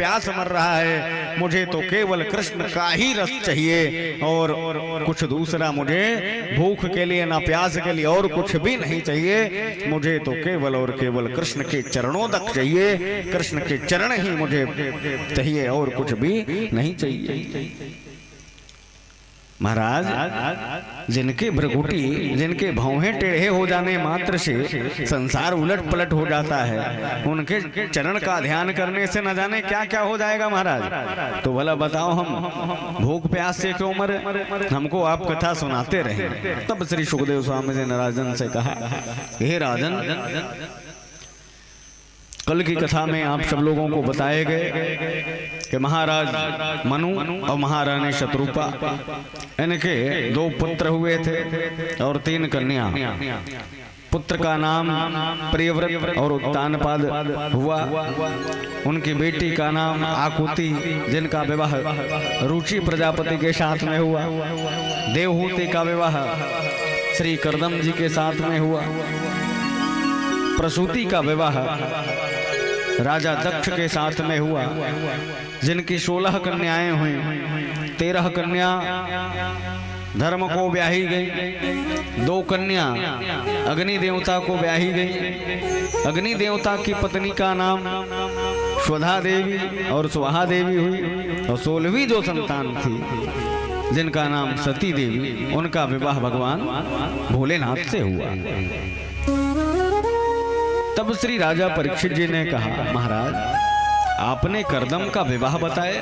प्यास मर रहा है, मुझे तो केवल कृष्ण का ही रस चाहिए और कुछ दूसरा मुझे भूख के लिए ना प्यास के लिए और कुछ भी नहीं चाहिए। मुझे तो केवल और केवल कृष्ण के चरणों तक चाहिए, कृष्ण के चरण ही मुझे चाहिए और कुछ भी नहीं चाहिए। महाराज, जिनके भ्रकुटी, जिनके भौहें टेढ़े हो जाने मात्र से संसार उलट पलट हो जाता है, उनके चरण का ध्यान करने से न जाने क्या क्या हो जाएगा महाराज। तो भला बताओ, हम भूख प्यास से क्यों मरे, हमको आप कथा सुनाते रहे। तब श्री सुखदेव स्वामी जी ने राजन से कहा, हे राजन, कल की कथा में आप सब लोगों को बताए गए कि महाराज मनु और महारानी शत्रुपा, इनके 2 पुत्र हुए थे और 3 कन्या। पुत्र का नाम प्रियव्रत और उत्तानपाद हुआ, उनकी बेटी का नाम आकुति, जिनका विवाह रुचि प्रजापति के साथ में हुआ। देवहूति का विवाह श्री कर्दम जी के साथ में हुआ। प्रसूति का विवाह राजा दक्ष के साथ में हुआ, जिनकी 16 कन्याएं हुई। 13 कन्या धर्म को ब्याही गई, 2 कन्या अग्नि देवता को ब्याही गई। अग्नि देवता की पत्नी का नाम स्वधा देवी और स्वाहा देवी हुई, और 16वीं जो संतान थी जिनका नाम सती देवी, उनका विवाह भगवान भोलेनाथ से हुआ। तब श्री राजा परीक्षित जी ने कहा, महाराज, आपने कर्दम का विवाह बताया,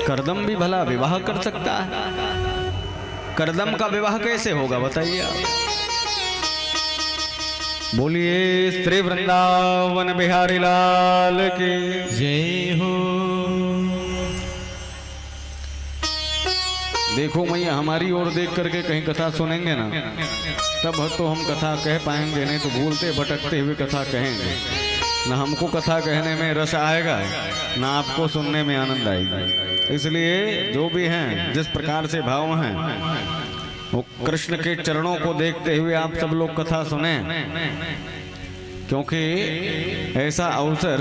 कर्दम भी भला विवाह कर सकता है, कर्दम का विवाह कैसे होगा बताइए आप। बोलिए श्री वृंदावन बिहारी लाल की जय हो। देखो मैया, हमारी ओर देख करके कहीं कथा सुनेंगे ना, तब तो हम कथा कह पाएंगे, नहीं तो भूलते भटकते हुए कथा कहेंगे। ना हमको कथा कहने में रस आएगा, ना आपको सुनने में आनंद आएगी। इसलिए जो भी हैं, जिस प्रकार से भाव हैं, वो कृष्ण के चरणों को देखते हुए आप सब लोग कथा सुने, क्योंकि ऐसा अवसर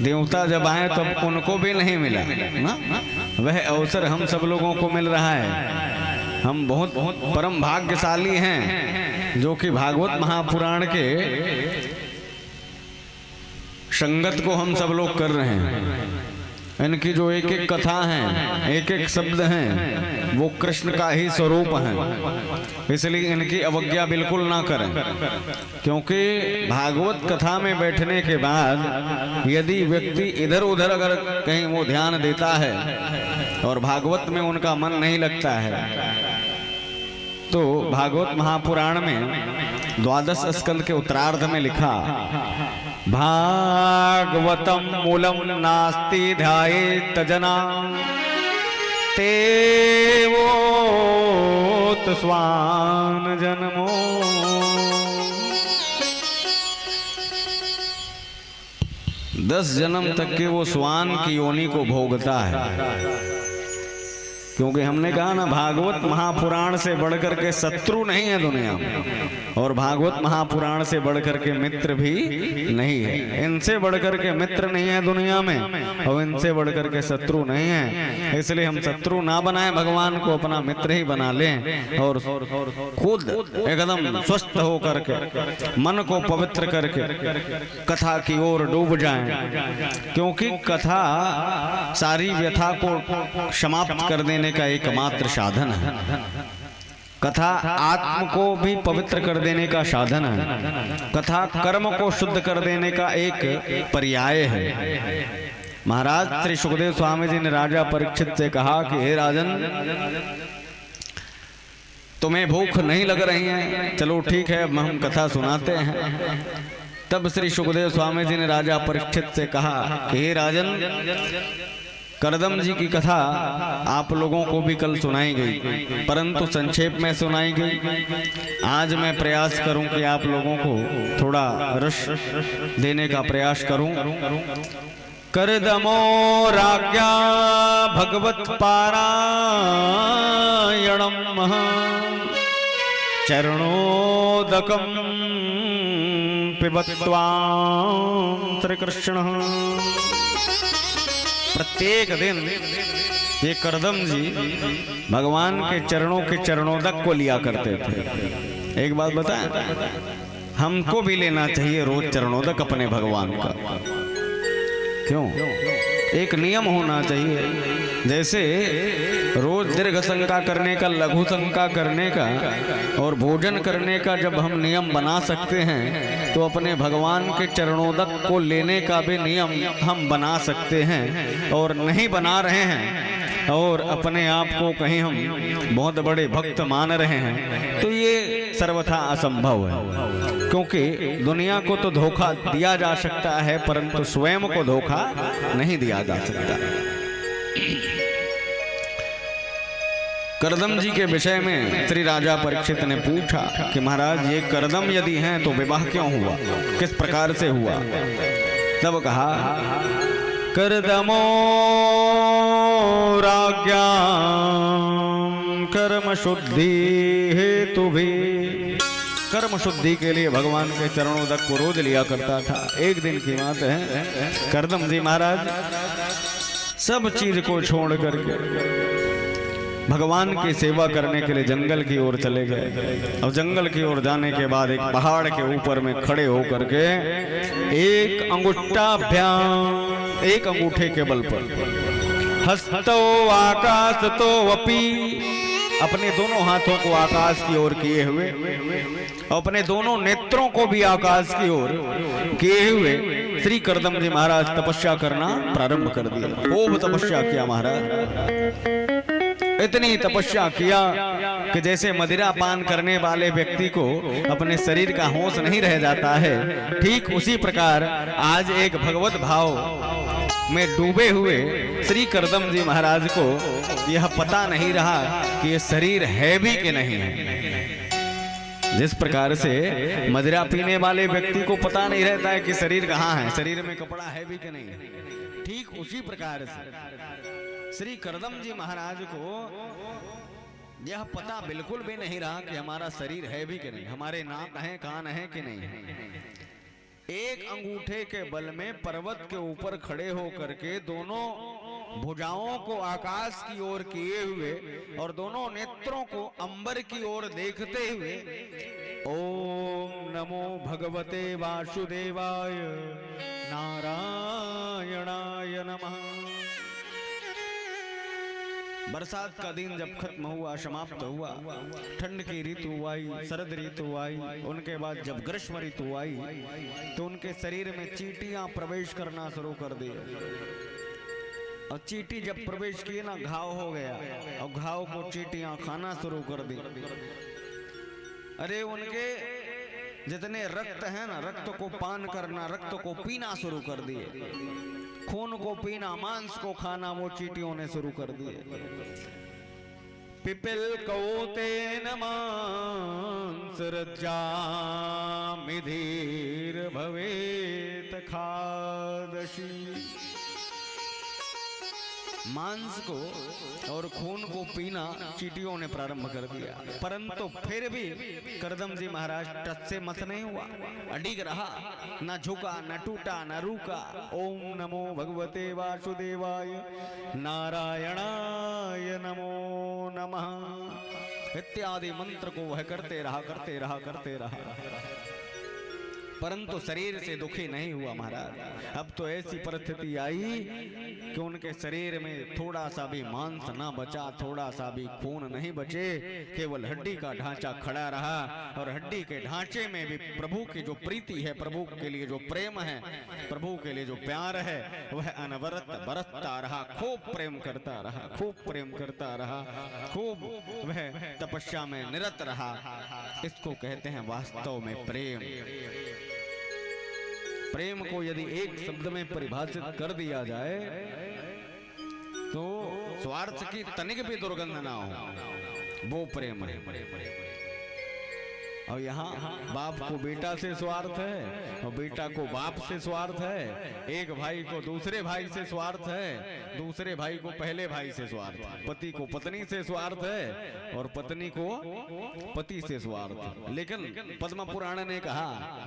देवता जब आए तब उनको भी नहीं मिला ना, वह अवसर हम सब लोगों को मिल रहा है। हम बहुत परम भाग्यशाली हैं जो कि भागवत महापुराण के संगत को हम सब लोग कर रहे हैं। इनकी जो एक एक कथा है, एक एक शब्द हैं, वो कृष्ण का ही स्वरूप है। इसलिए इनकी अवज्ञा बिल्कुल ना करें, क्योंकि भागवत कथा में बैठने के बाद यदि व्यक्ति इधर उधर अगर कहीं वो ध्यान देता है और भागवत में उनका मन नहीं लगता है, तो भागवत महापुराण में 12 स्कंद के उत्तरार्ध में लिखा, भागवतम मूलम नास्ति ध्यायेत जना तेवोत स्वान जन्मो। 10 जन्म तक के वो स्वान की योनि को भोगता है। क्योंकि हमने कहा ना, भागवत महापुराण से बढ़कर के शत्रु नहीं है दुनिया में, और भागवत महापुराण से बढ़कर के मित्र भी नहीं है। इनसे बढ़कर के मित्र नहीं है दुनिया में, और इनसे बढ़कर के शत्रु नहीं है। इसलिए हम शत्रु ना बनाए, भगवान को अपना मित्र ही बना लें और खुद एकदम स्वस्थ हो करके, मन को पवित्र करके कथा की ओर डूब जाएं। क्योंकि कथा सारी व्यथा को समाप्त कर देने का एकमात्र साधन है। कथा आत्म को भी पवित्र कर देने का साधन है। कथा कर्म को शुद्ध कर देने का एक पर्याय है। महाराज श्री सुखदेव स्वामी जी ने राजा परीक्षित से कहा कि हे राजन, तुम्हें भूख नहीं लग रही है, चलो ठीक है, अब हम कथा सुनाते हैं। तब श्री सुखदेव स्वामी जी ने राजा परीक्षित से कहा कि हे राजन, कर्दम जी की कथा आप लोगों को भी कल सुनाई गई, परंतु संक्षेप में सुनाई गई। आज मैं प्रयास करूं कि आप लोगों को थोड़ा रस देने का प्रयास करूं। कर्दमो राज्ञा भगवत पारायणम चरणोदकम पिबत्वां श्री कृष्ण। प्रत्येक दिन ये करदम जी भगवान के चरणोदक को लिया करते थे। एक बात बताएं, हमको भी लेना चाहिए रोज चरणोदक अपने भगवान का। क्यों? एक नियम होना चाहिए, जैसे रोज दीर्घ शंका करने का, लघु शंका करने का और भोजन करने का जब हम नियम बना सकते हैं, तो अपने भगवान के चरणोदक को लेने का भी नियम हम बना सकते हैं। और नहीं बना रहे हैं और अपने आप को कहीं हम बहुत बड़े भक्त मान रहे हैं, तो ये सर्वथा असंभव है। क्योंकि दुनिया को तो धोखा दिया जा सकता है, परंतु स्वयं को धोखा नहीं दिया जा सकता। करदम जी के विषय में श्री राजा परीक्षित ने पूछा कि महाराज, ये करदम यदि हैं तो विवाह क्यों हुआ, किस प्रकार से हुआ? तब कहा, करदमो राज्ञा कर्म शुद्धि हेतु भी। कर्म शुद्धि के लिए भगवान के चरणोदक को रोज लिया करता था। एक दिन की बात है, करदम जी महाराज सब चीज को छोड़ करके भगवान की सेवा करने के लिए जंगल की ओर चले गए। और जंगल की ओर जाने के बाद एक पहाड़ के ऊपर में खड़े होकर के एक अंगूठाभ्याम, एक अंगूठे के बल पर हस्तो आकाश तो अपी, अपने दोनों हाथों को आकाश की ओर किए हुए, अपने दोनों नेत्रों को भी आकाश की ओर किए हुए श्री करदम जी महाराज तपस्या करना प्रारंभ कर दिया। खूब तपस्या किया महाराज। इतनी तपस्या किया कि जैसे मदिरा पान करने वाले व्यक्ति को अपने शरीर का होश नहीं रह जाता है, ठीक उसी प्रकार आज एक भगवत भाव में डूबे हुए श्री करदम जी महाराज को यह पता नहीं रहा कि ये शरीर है भी कि नहीं है। जिस प्रकार से मदिरा पीने वाले व्यक्ति को पता नहीं रहता है कि शरीर कहाँ है, शरीर में कपड़ा है भी कि नहीं है, ठीक उसी प्रकार से श्री करदम जी महाराज को यह पता बिल्कुल भी नहीं रहा कि हमारा शरीर है भी कि नहीं, हमारे नाक है, कान है कि नहीं है। एक अंगूठे के बल में पर्वत के ऊपर खड़े होकर के दोनों भुजाओं को आकाश की ओर किए हुए और दोनों नेत्रों को अंबर की ओर देखते हुए ओम नमो भगवते वासुदेवाय नारायणाय नमः। बरसात का दिन जब खत्म हुआ, समाप्त हुआ, ठंड की ऋतु आई, शरद ऋतु आई, उनके बाद जब ग्रीष्म ऋतु आई तो उनके शरीर में चींटियां प्रवेश करना शुरू कर दी। और चींटी जब प्रवेश किए ना, घाव हो गया और घाव को चींटियां खाना शुरू कर दी। अरे उनके जितने रक्त है ना, रक्त को पान करना, रक्त को पीना शुरू कर दिए, खून को पीना, मांस को खाना वो चींटियों ने शुरू कर दिए। पिपिल कौते न मांस रज्जामिधीर भवेत खादशी। मांस को और खून को पीना चींटियों ने प्रारंभ कर दिया, परंतु फिर भी करदम जी महाराज टच से मत नहीं हुआ, अडिग रहा, न झुका, न टूटा, न रुका। ओम नमो भगवते वासुदेवाय नारायणाय नमो नमः इत्यादि मंत्र को वह करते रहा, परंतु शरीर से दुखी नहीं हुआ महाराज। अब तो ऐसी परिस्थिति आई कि उनके शरीर में थोड़ा सा भी मांस ना बचा, थोड़ा सा भी खून नहीं बचे, केवल हड्डी का ढांचा खड़ा रहा। और हड्डी के ढांचे में भी प्रभु की जो प्रीति है, प्रभु के लिए जो प्रेम है, प्रभु के लिए जो प्यार है, वह अनवरत बरसता रहा। खूब प्रेम करता रहा, खूब प्रेम करता रहा, खूब वह तपस्या में निरत रहा। इसको कहते हैं वास्तव में प्रेम। प्रेम को यदि एक शब्द में परिभाषित कर दिया जाए तो स्वार्थ की तनिक भी दुर्गंध ना हो, वो प्रेम है। और यहाँ बाप को बेटा से स्वार्थ है और बेटा को बाप से स्वार्थ है, एक भाई को दूसरे भाई से स्वार्थ है, दूसरे भाई को पहले भाई से स्वार्थ है, पति को पत्नी से स्वार्थ है और पत्नी को पति से स्वार्थ। लेकिन पद्म पुराण ने कहा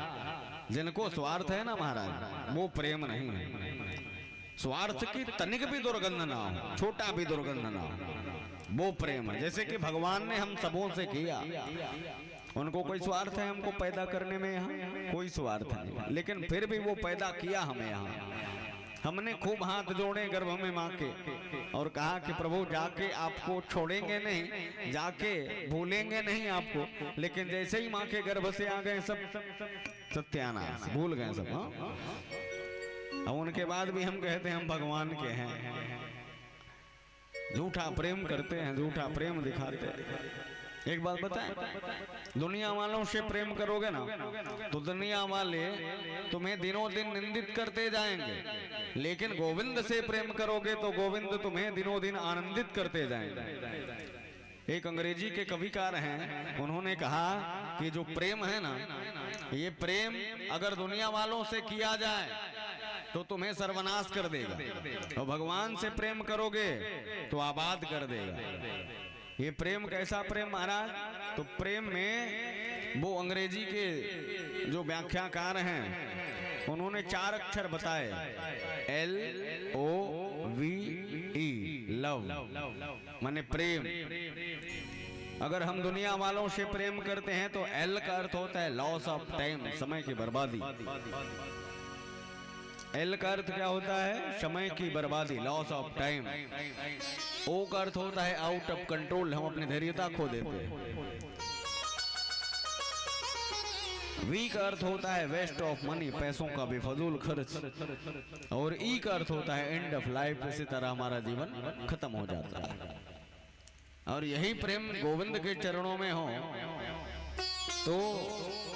जिनको स्वार्थ है ना महाराज, वो प्रेम नहीं है। स्वार्थ की तनिक भी दुर्गंध ना हो, छोटा भी दुर्गंध ना हो, वो प्रेम है। जैसे कि भगवान ने हम सबों से किया, उनको कोई स्वार्थ है हमको पैदा करने में, यहाँ कोई स्वार्थ नहीं, लेकिन फिर भी वो पैदा किया हमें यहाँ। हमने खूब हाथ जोड़े गर्भ में माँ के और कहा कि प्रभु जाके आपको छोड़ेंगे नहीं, जाके भूलेंगे नहीं आपको, लेकिन जैसे ही माँ के गर्भ से आ गए सब सत्यानाश, भूल गए सब। हाँ, और उनके बाद भी हम कहते हैं हम भगवान के हैं। झूठा प्रेम करते हैं, झूठा प्रेम दिखाते हैं। एक बात बताएं, दुनिया वालों से प्रेम करोगे ना तो दुनिया वाले तुम्हें दिनों दिन निंदित करते जाएंगे, लेकिन गोविंद से प्रेम करोगे तो गोविंद तुम्हें दिनों दिन आनंदित करते जाएंगे। एक अंग्रेजी के कविकार हैं, उन्होंने कहा कि जो प्रेम है ना, ये प्रेम अगर दुनिया वालों से किया जाए तो तुम्हें सर्वनाश कर देगा, और भगवान से प्रेम करोगे तो आबाद कर देगा। ये प्रेम कैसा प्रेम महाराज? तो प्रेम में वो अंग्रेजी के जो व्याख्याकार हैं उन्होंने 4 अक्षर बताए, LOVE, लव, माने प्रेम। अगर हम दुनिया वालों से प्रेम करते हैं तो L का अर्थ होता है लॉस ऑफ टाइम, समय की बर्बादी। L का अर्थ क्या होता है? समय की बर्बादी, लॉस ऑफ टाइम। O का अर्थ होता है आउट ऑफ कंट्रोल, हम अपनी धैर्यता खो देते हैं। V का अर्थ होता है वेस्ट ऑफ मनी, पैसों का बेफजूल खर्च। और E का अर्थ होता है एंड ऑफ लाइफ, इसी तरह हमारा जीवन खत्म हो जाता है। और यही प्रेम गोविंद के चरणों में हो तो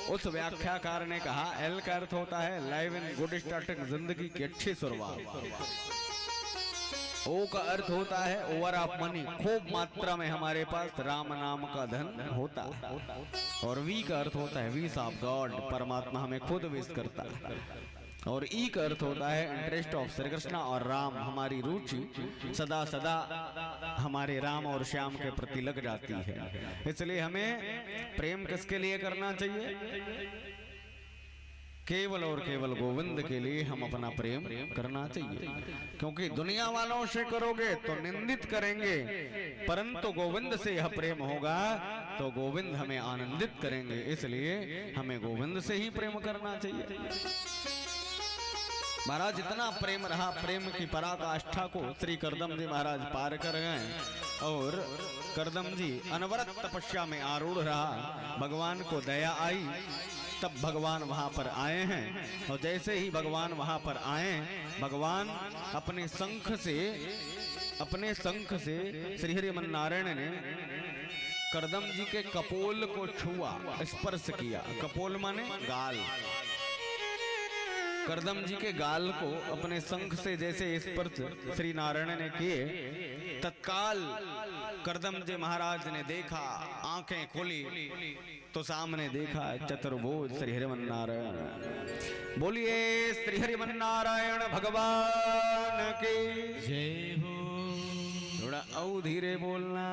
उस व्याख्याकार ने कहा L का अर्थ होता है लाइव इन गुड स्टार्टिंग, जिंदगी की अच्छी शुरुआत। O का अर्थ होता है ओवर ऑफ मनी, खूब मात्रा में हमारे पास राम नाम का धन होता है। और V का अर्थ होता है विश ऑफ गॉड, परमात्मा हमें खुद विश करता है। और E का अर्थ होता है इंटरेस्ट ऑफ श्री कृष्ण और राम, हमारी रुचि सदा सदा हमारे राम और श्याम के प्रति लग जाती है। इसलिए हमें प्रेम किसके लिए करना चाहिए? केवल और केवल गोविंद के लिए हम अपना प्रेम करना चाहिए, क्योंकि दुनिया वालों से करोगे तो निंदित करेंगे, परंतु गोविंद से यह प्रेम होगा तो गोविंद हमें आनंदित करेंगे। इसलिए हमें गोविंद से ही प्रेम करना चाहिए। महाराज जितना प्रेम रहा, प्रेम की पराकाष्ठा को श्री करदम जी महाराज पार कर गए और करदम जी अनवरत तपस्या में आरूढ़ रहा। भगवान को दया आई, तब भगवान वहां पर आए हैं। और जैसे ही भगवान वहां पर आए, भगवान अपने शंख से श्री हरिमन नारायण ने करदम जी के कपोल को छुआ, स्पर्श किया। कपोल माने गाल। करदम जी के गाल को अपने शंख से जैसे स्पर्श श्री नारायण ने किए, तत्काल करदम जी महाराज ने देखा, आंखें खुली तो सामने देखा चतुर्भुज श्री हरिमन नारायण। बोलिए श्री हरिमन नारायण भगवान की जय हो। थोड़ा और धीरे बोलना।